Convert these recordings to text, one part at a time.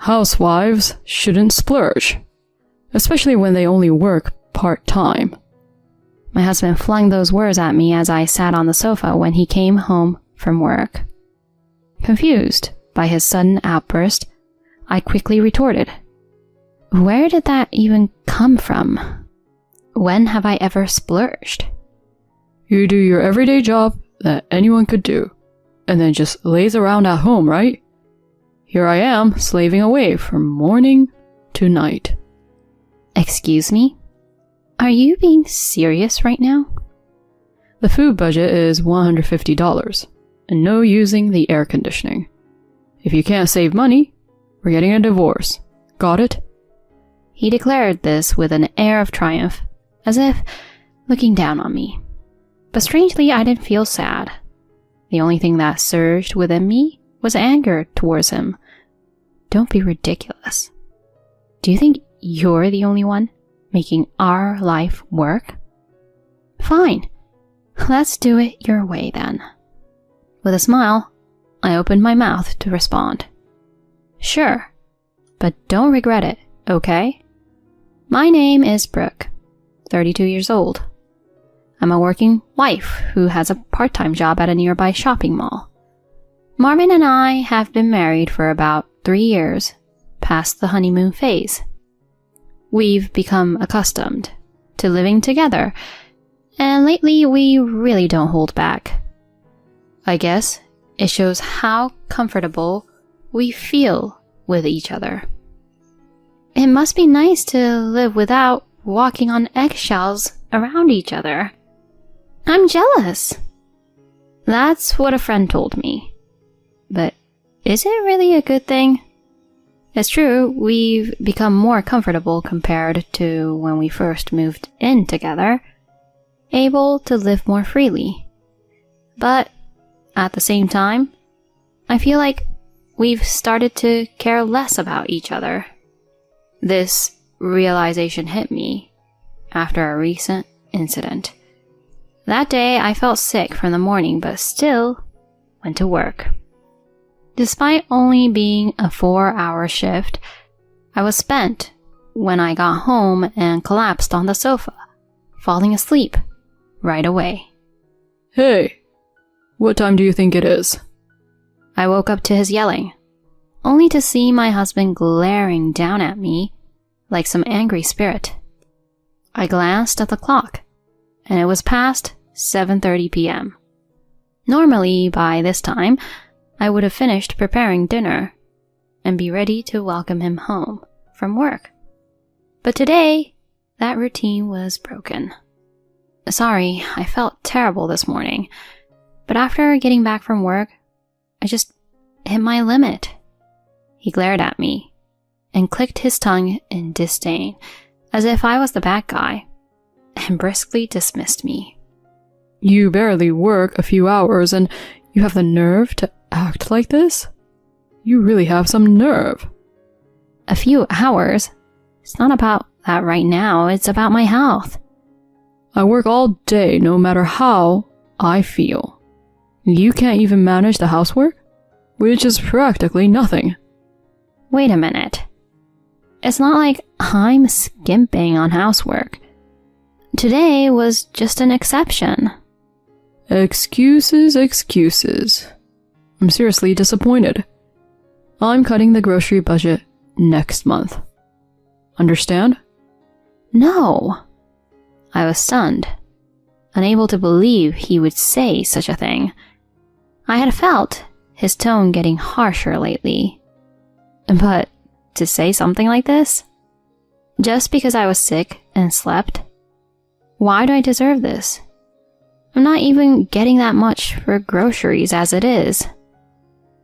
Housewives shouldn't splurge, especially when they only work part-time. My husband flung those words at me as I sat on the sofa when he came home from work. Confused by his sudden outburst, I quickly retorted, "Where did that even come from? When have I ever splurged?" You do your everyday job that anyone could do, and then just laze around at home, right? Here I am, slaving away from morning to night. Excuse me? Are you being serious right now? The food budget is $150, and no using the air conditioning. If you can't save money, we're getting a divorce. Got it? He declared this with an air of triumph, as if looking down on me. But strangely, I didn't feel sad. The only thing that surged within me was anger towards him. Don't be ridiculous. Do you think you're the only one making our life work? Fine. Let's do it your way then. With a smile, I opened my mouth to respond. Sure, but don't regret it, okay? My name is Brooke, 32 years old. I'm a working wife who has a part-time job at a nearby shopping mall. Marvin and I have been married for about 3 years, past the honeymoon phase. We've become accustomed to living together, and lately we really don't hold back. I guess it shows how comfortable we feel with each other. It must be nice to live without walking on eggshells around each other. I'm jealous. That's what a friend told me. But is it really a good thing? It's true, we've become more comfortable compared to when we first moved in together, able to live more freely. But at the same time, I feel like we've started to care less about each other. This realization hit me after a recent incident. That day, I felt sick from the morning, but still went to work. Despite only being a 4-hour shift, I was spent when I got home and collapsed on the sofa, falling asleep right away. Hey, what time do you think it is? I woke up to his yelling, only to see my husband glaring down at me like some angry spirit. I glanced at the clock, and it was past 7:30 p.m. Normally, by this time, I would have finished preparing dinner and be ready to welcome him home from work. But today, that routine was broken. Sorry, I felt terrible this morning, but after getting back from work, I just hit my limit. He glared at me and clicked his tongue in disdain, as if I was the bad guy, and briskly dismissed me. You barely work a few hours and you have the nerve to act like this? You really have some nerve. A few hours? It's not about that right now, it's about my health. I work all day no matter how I feel. You can't even manage the housework? Which is practically nothing. Wait a minute. It's not like I'm skimping on housework. Today was just an exception. Excuses, excuses. I'm seriously disappointed. I'm cutting the grocery budget next month. Understand? No. I was stunned, unable to believe he would say such a thing. I had felt his tone getting harsher lately. But to say something like this? Just because I was sick and slept? Why do I deserve this? I'm not even getting that much for groceries as it is.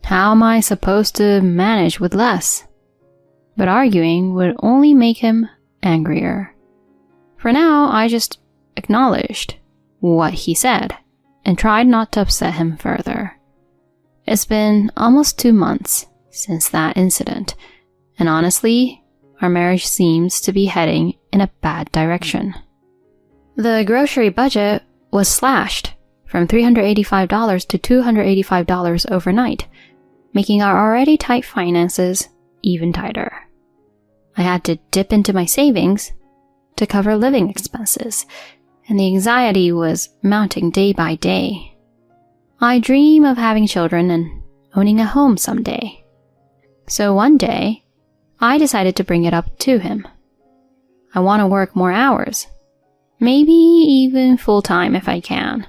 How am I supposed to manage with less? But arguing would only make him angrier. For now, I just acknowledged what he said and tried not to upset him further. It's been almost 2 months since that incident, and honestly, our marriage seems to be heading in a bad direction. The grocery budget was slashed from $385 to $285 overnight, making our already tight finances even tighter. I had to dip into my savings to cover living expenses, and the anxiety was mounting day by day. I dream of having children and owning a home someday. So one day, I decided to bring it up to him. I want to work more hours, maybe even full-time if I can.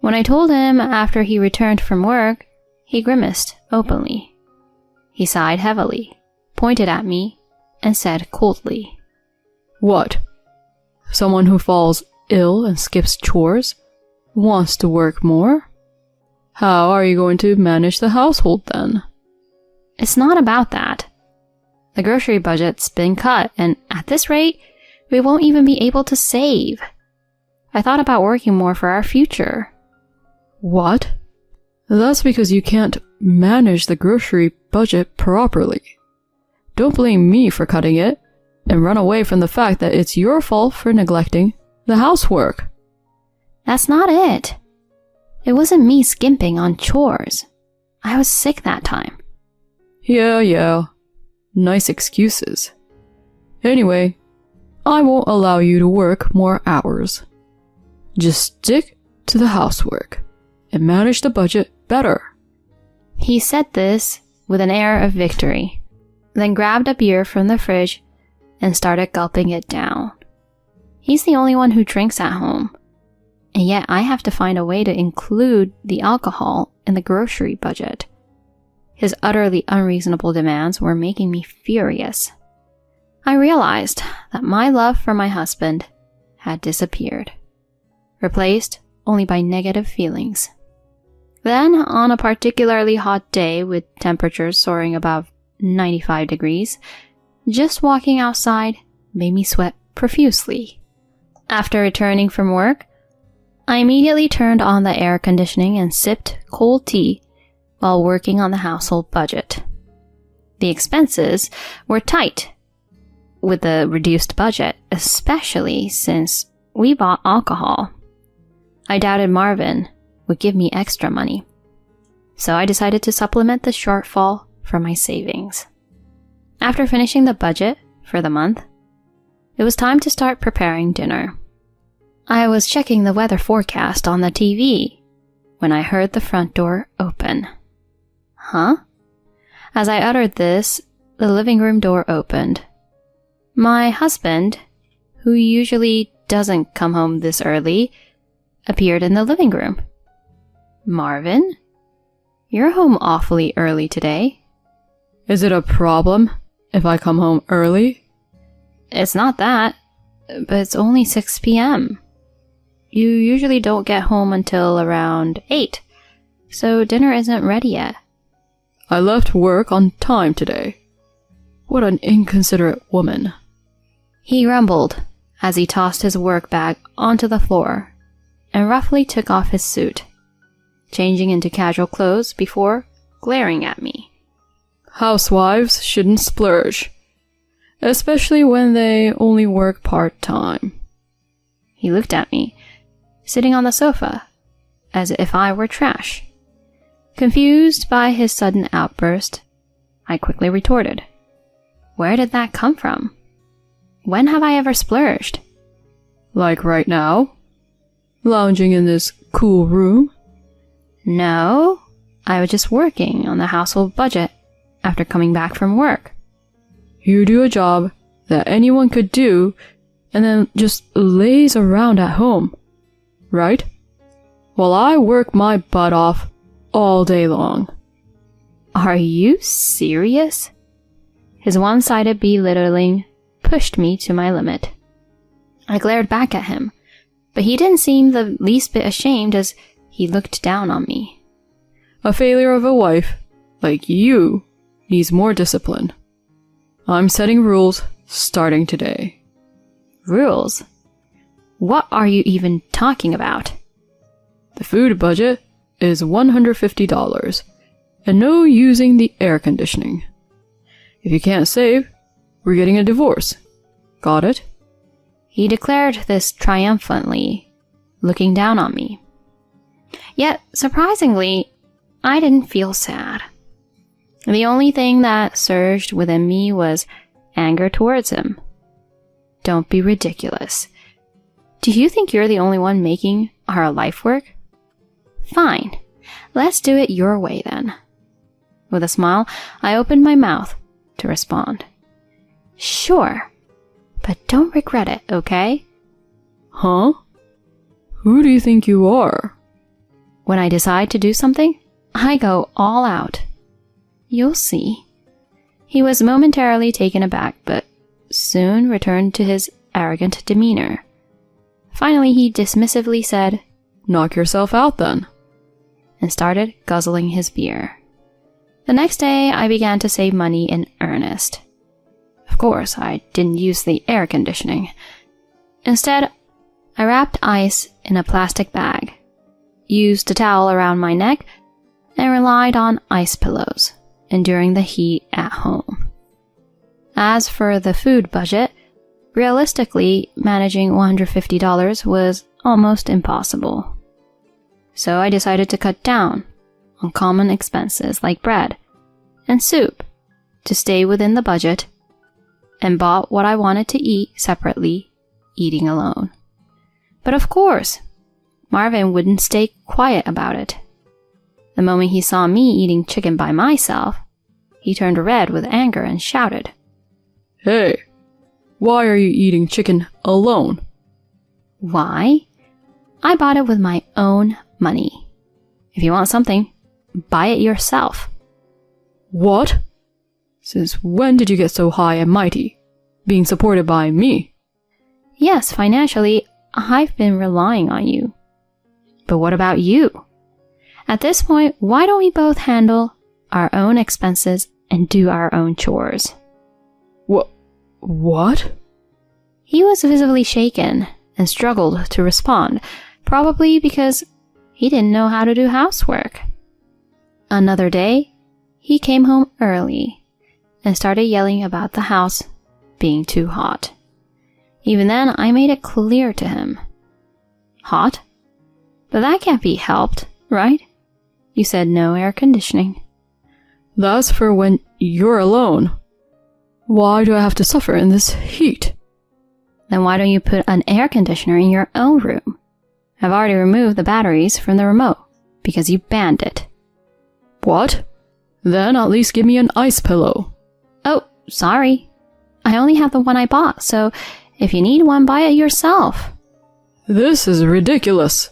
When I told him after he returned from work, he grimaced openly. He sighed heavily, pointed at me, and said coldly, "What? Someone who falls ill and skips chores wants to work more? How are you going to manage the household then?" "It's not about that. The grocery budget's been cut, and at this rate, we won't even be able to save. I thought about working more for our future." "What? That's because you can't manage the grocery budget properly. Don't blame me for cutting it, and run away from the fact that it's your fault for neglecting the housework." "That's not it. It wasn't me skimping on chores. I was sick that time." Yeah. Nice excuses. Anyway, I won't allow you to work more hours. Just stick to the housework and manage the budget better." He said this with an air of victory, then grabbed a beer from the fridge and started gulping it down. He's the only one who drinks at home, and yet I have to find a way to include the alcohol in the grocery budget. His utterly unreasonable demands were making me furious. I realized that my love for my husband had disappeared, replaced only by negative feelings. Then, on a particularly hot day with temperatures soaring above 95 degrees, just walking outside made me sweat profusely. After returning from work, I immediately turned on the air conditioning and sipped cold tea while working on the household budget. The expenses were tight with the reduced budget, especially since we bought alcohol. I doubted Marvin would give me extra money, so I decided to supplement the shortfall from my savings. After finishing the budget for the month, it was time to start preparing dinner. I was checking the weather forecast on the TV when I heard the front door open. "Huh?" As I uttered this, the living room door opened. My husband, who usually doesn't come home this early, appeared in the living room. "Marvin, you're home awfully early today." "Is it a problem if I come home early?" "It's not that, but it's only 6 p.m. You usually don't get home until around 8, so dinner isn't ready yet." "I left work on time today. What an inconsiderate woman." He grumbled as he tossed his work bag onto the floor and roughly took off his suit, changing into casual clothes before glaring at me. "Housewives shouldn't splurge, especially when they only work part-time." He looked at me, sitting on the sofa, as if I were trash. Confused by his sudden outburst, I quickly retorted, "Where did that come from? When have I ever splurged?" "Like right now? Lounging in this cool room?" "No, I was just working on the household budget after coming back from work." "You do a job that anyone could do and then just laze around at home, right? While I work my butt off all day long." "Are you serious?" His one-sided belittling pushed me to my limit. I glared back at him, but he didn't seem the least bit ashamed as he looked down on me. "A failure of a wife, like you, needs more discipline. I'm setting rules starting today." "Rules? What are you even talking about?" "The food budget is $150, and no using the air conditioning. If you can't save, we're getting a divorce. Got it?" He declared this triumphantly, looking down on me. Yet, surprisingly, I didn't feel sad. The only thing that surged within me was anger towards him. Don't be ridiculous. Do you think you're the only one making our life work? Fine, let's do it your way then. With a smile, I opened my mouth to respond. Sure, but don't regret it, okay? Huh? Who do you think you are? When I decide to do something, I go all out. You'll see. He was momentarily taken aback, but soon returned to his arrogant demeanor. Finally, he dismissively said, Knock yourself out then. And started guzzling his beer. The next day, I began to save money in earnest. Of course, I didn't use the air conditioning. Instead, I wrapped ice in a plastic bag, used a towel around my neck, and relied on ice pillows, enduring the heat at home. As for the food budget, realistically, managing $150 was almost impossible. So I decided to cut down on common expenses like bread and soup to stay within the budget, and bought what I wanted to eat separately, eating alone. But of course, Marvin wouldn't stay quiet about it. The moment he saw me eating chicken by myself, he turned red with anger and shouted, Hey, why are you eating chicken alone? Why? I bought it with my own money. If you want something, buy it yourself. What? Since when did you get so high and mighty, being supported by me? Yes, financially, I've been relying on you. But what about you? At this point, why don't we both handle our own expenses and do our own chores? What? He was visibly shaken and struggled to respond, probably because he didn't know how to do housework. Another day, he came home early and started yelling about the house being too hot. Even then, I made it clear to him. Hot? But that can't be helped, right? You said no air conditioning. That's for when you're alone. Why do I have to suffer in this heat? Then why don't you put an air conditioner in your own room? I've already removed the batteries from the remote because you banned it. What? Then at least give me an ice pillow. Oh, sorry. I only have the one I bought, so if you need one, buy it yourself. This is ridiculous.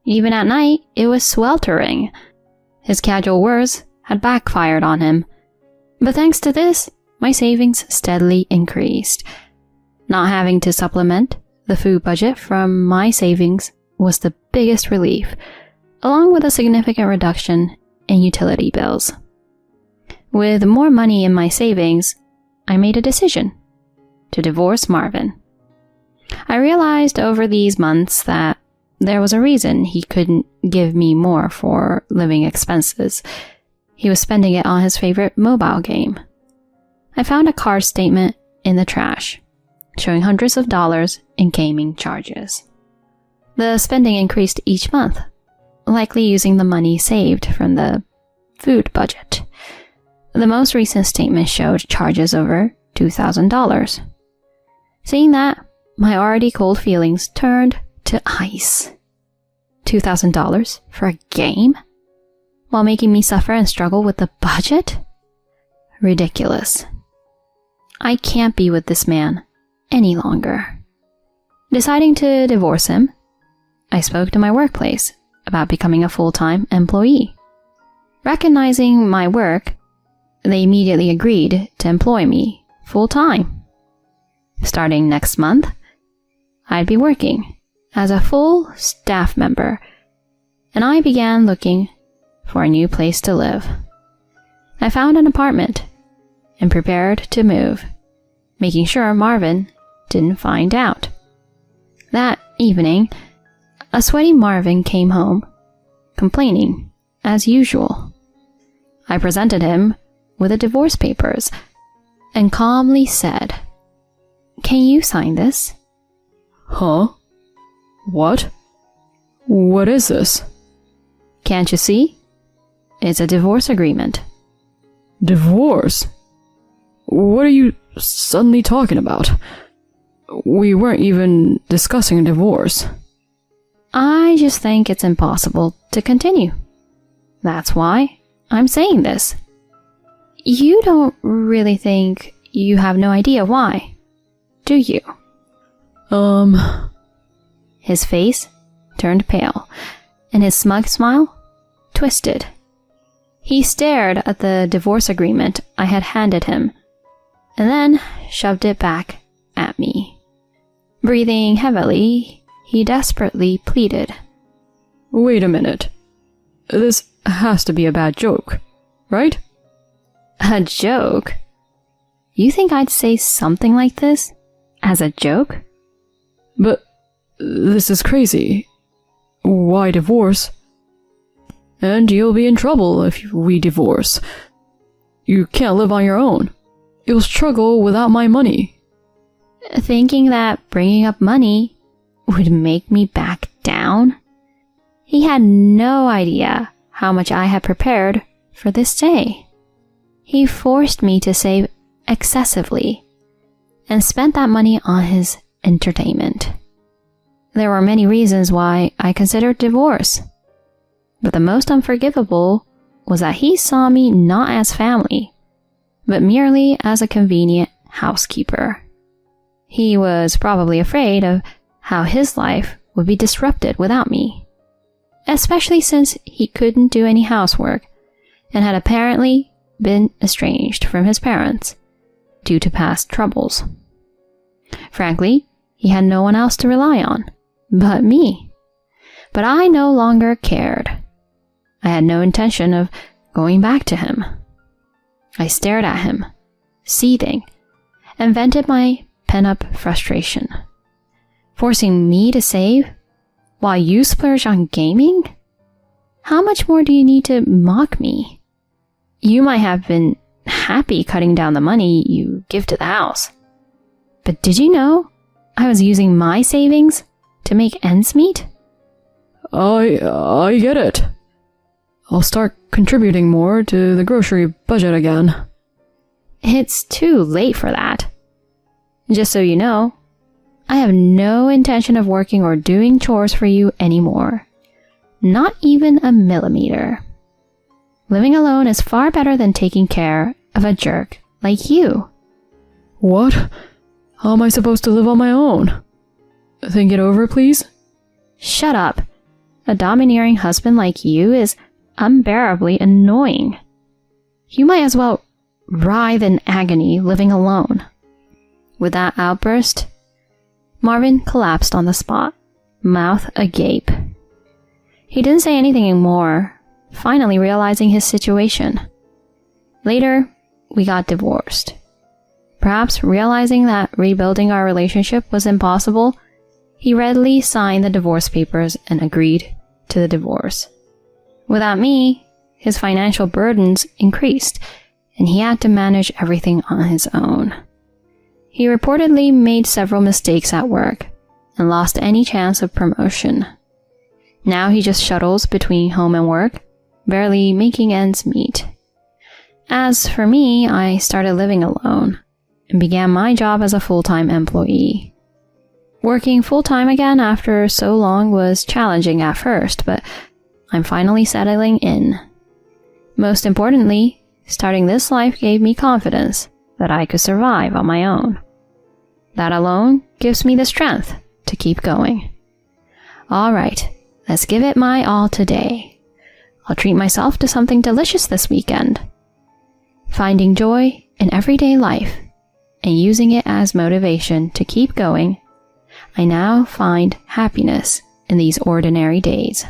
Even at night, it was sweltering. His casual words had backfired on him. But thanks to this, my savings steadily increased. Not having to supplement the food budget from my savings was the biggest relief, along with a significant reduction in utility bills. With more money in my savings, I made a decision to divorce Marvin. I realized over these months that there was a reason he couldn't give me more for living expenses. He was spending it on his favorite mobile game. I found a card statement in the trash, showing hundreds of dollars in gaming charges. The spending increased each month, likely using the money saved from the food budget. The most recent statement showed charges over $2,000. Seeing that, my already cold feelings turned to ice. $2,000 for a game? While making me suffer and struggle with the budget? Ridiculous. I can't be with this man any longer. Deciding to divorce him, I spoke to my workplace about becoming a full-time employee. Recognizing my work, they immediately agreed to employ me full-time. Starting next month, I'd be working as a full staff member, and I began looking for a new place to live. I found an apartment and prepared to move, making sure Marvin didn't find out. That evening, a sweaty Marvin came home, complaining as usual. I presented him with the divorce papers and calmly said, "Can you sign this?" Huh? What? What is this? Can't you see? It's a divorce agreement. Divorce? What are you suddenly talking about? We weren't even discussing divorce. I just think it's impossible to continue. That's why I'm saying this. You don't really think you have no idea why, do you? His face turned pale, and his smug smile twisted. He stared at the divorce agreement I had handed him, and then shoved it back at me. Breathing heavily, he desperately pleaded. Wait a minute. This has to be a bad joke, right? A joke? You think I'd say something like this as a joke? But this is crazy. Why divorce? And you'll be in trouble if we divorce. You can't live on your own. You'll struggle without my money. Thinking that bringing up money would make me back down? He had no idea how much I had prepared for this day. He forced me to save excessively and spent that money on his entertainment. There were many reasons why I considered divorce, but the most unforgivable was that he saw me not as family, but merely as a convenient housekeeper. He was probably afraid of how his life would be disrupted without me, especially since he couldn't do any housework and had apparently been estranged from his parents due to past troubles. Frankly, he had no one else to rely on but me. But I no longer cared. I had no intention of going back to him. I stared at him, seething, and vented my pent-up frustration. Forcing me to save while you splurge on gaming? How much more do you need to mock me? You might have been happy cutting down the money you give to the house. But did you know I was using my savings to make ends meet? I get it. I'll start contributing more to the grocery budget again. It's too late for that. Just so you know, I have no intention of working or doing chores for you anymore. Not even a millimeter. Living alone is far better than taking care of a jerk like you. What? How am I supposed to live on my own? Think it over, please? Shut up. A domineering husband like you is unbearably annoying. You might as well writhe in agony living alone. With that outburst, Marvin collapsed on the spot, mouth agape. He didn't say anything more, finally realizing his situation. Later, we got divorced. Perhaps realizing that rebuilding our relationship was impossible, he readily signed the divorce papers and agreed to the divorce. Without me, his financial burdens increased, and he had to manage everything on his own. He reportedly made several mistakes at work and lost any chance of promotion. Now he just shuttles between home and work, barely making ends meet. As for me, I started living alone and began my job as a full-time employee. Working full-time again after so long was challenging at first, but I'm finally settling in. Most importantly, starting this life gave me confidence that I could survive on my own. That alone gives me the strength to keep going. All right, let's give it my all today. I'll treat myself to something delicious this weekend. Finding joy in everyday life and using it as motivation to keep going, I now find happiness in these ordinary days.